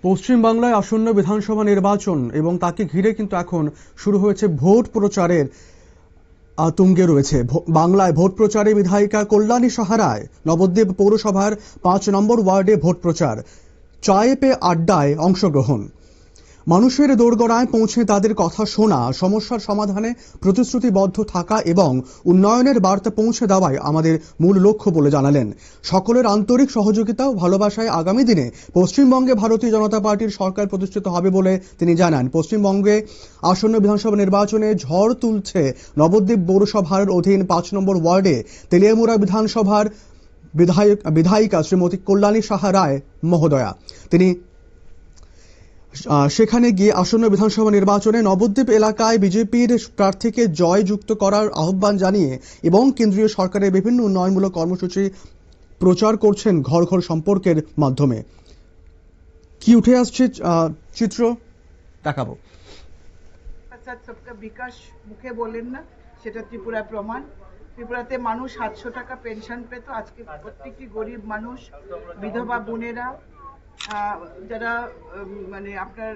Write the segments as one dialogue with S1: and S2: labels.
S1: পশ্চিমবাংলায় আসন্ন বিধানসভা নির্বাচন এবং তাকে ঘিরে কিন্তু এখন শুরু হয়েছে ভোট প্রচারের তুঙ্গে রয়েছে। বাংলায় ভোট প্রচারে বিধায়িকা কল্যাণী সাহারায় নবদ্বীপ পৌরসভার ৫ নম্বর ওয়ার্ডে ভোট প্রচার, চায়ে পে আড্ডায় অংশগ্রহণ, মানুষের দোরগোড়ায় পৌঁছে তাদের কথা শোনা, সমস্যার সমাধানে প্রতিশ্রুতিবদ্ধ থাকা এবং উন্নয়নের বার্তা পৌঁছে দেওয়াই আমাদের মূল লক্ষ্য বলে জানালেন। সকলের আন্তরিক সহযোগিতা ও ভালোবাসায় আগামী দিনে পশ্চিমবঙ্গে ভারতীয় জনতা পার্টির সরকার প্রতিষ্ঠিত হবে বলে তিনি জানান। পশ্চিমবঙ্গে আসন্ন বিধানসভা নির্বাচনে ঝড় তুলছে নবদ্বীপ পৌরসভার অধীন ৫ নম্বর ওয়ার্ডে তেলিয়ামুড়া বিধানসভার বিধায়িকা শ্রীমতী কল্যাণী সাহারায় মহোদয়া। তিনি সেখানে গিয়ে আসন্ন বিধানসভা নির্বাচনে নবদ্বীপ এলাকায় বিজেপির প্রার্থীকে জয়যুক্ত করার আহ্বান জানিয়ে এবং কেন্দ্রীয় সরকারের বিভিন্ন উন্নয়নমূলক কর্মসূচি প্রচার করছেন ঘর ঘর সম্পর্কের মাধ্যমে। কি উঠে আসছে চিত্র দেখাবো।
S2: সবকা বিকাশ মুখে বলেন না, সেটা ত্রিপুরা প্রমাণ। ত্রিপুরাতে মানুষ ৭০০ টাকা পেনশন পেত, আজকে প্রত্যেকটি গরিব মানুষ, বিধবা বোনেরা, যারা মানে আপনার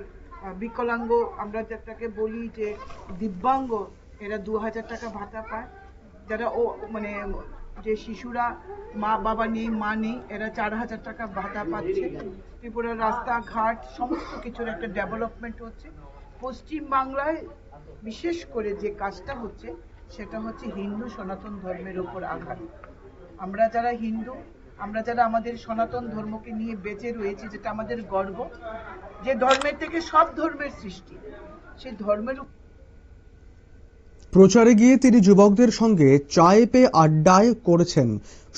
S2: বিকলাঙ্গ, আমরা যেটাকে বলি যে দিব্যাঙ্গ, এরা ২০০০ টাকা ভাতা পায়। যারা মানে যে শিশুরা মা বাবা নেই, মা নেই, এরা ৪০০০ টাকা ভাতা পাচ্ছে। ত্রিপুরার রাস্তাঘাট সমস্ত কিছুর একটা ডেভেলপমেন্ট হচ্ছে। পশ্চিমবাংলায় বিশেষ করে যে কাজটা হচ্ছে সেটা হচ্ছে হিন্দু সনাতন ধর্মের উপর আঘাত। আমরা যারা হিন্দু, আমরা যারা আমাদের সনাতন ধর্মকে নিয়ে বেঁচে রয়েছি, যেটা আমাদের গর্ব, যে ধর্মের থেকে সব ধর্মের সৃষ্টি, সেই ধর্মের
S1: প্রচারে গিয়ে তিনি যুবকদের সঙ্গে চায়ে পে আড্ডায় করেছেন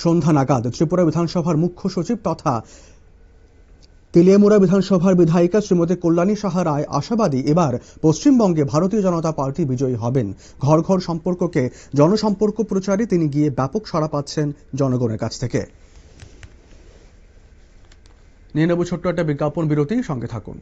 S1: সন্ধ্যা নাগাদ। ত্রিপুরা বিধানসভার মুখ্য সচিব তথা তেলিয়ামুড়া বিধানসভার বিধায়িকা শ্রীমতী কল্যাণী সাহারায় আশাবাদী এবার পশ্চিমবঙ্গে ভারতীয় জনতা পার্টি বিজয়ী হবেন। ঘর ঘর সম্পর্ককে জনসম্পর্ক প্রচারে তিনি গিয়ে ব্যাপক সাড়া পাচ্ছেন জনগণের কাছ থেকে। নিয়ে নেব ছোট্ট একটা বিজ্ঞাপন বিরতি, সঙ্গে থাকুন।